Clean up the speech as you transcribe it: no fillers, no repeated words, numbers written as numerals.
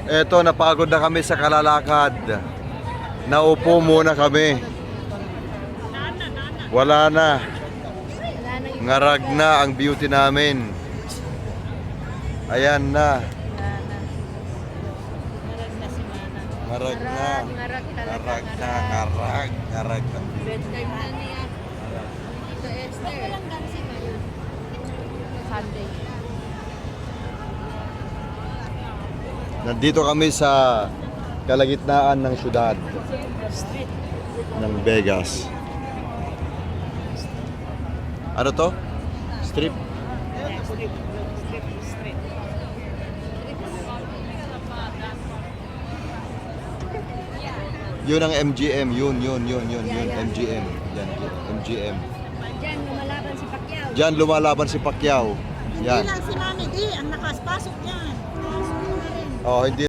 Eto, napagod na kami sa kalalakad. Naupo muna kami. Wala na. Ngarag na ang beauty namin. Ayan na. Ngarag na. Ngarag na. Ngarag na. Bedtime na niya. Ito Esther. Walang dancing ngayon. Sunday. Nandito kami sa kalagitnaan ng syudad ng Vegas. Ano to? Strip? Yun ang MGM, yun, MGM. Yan, MGM. Diyan lumalaban si Pacquiao. Diyan lumalaban si Pacquiao. Yan. Hindi lang si Mami D ang nakaspasok niyan. Oh, hindi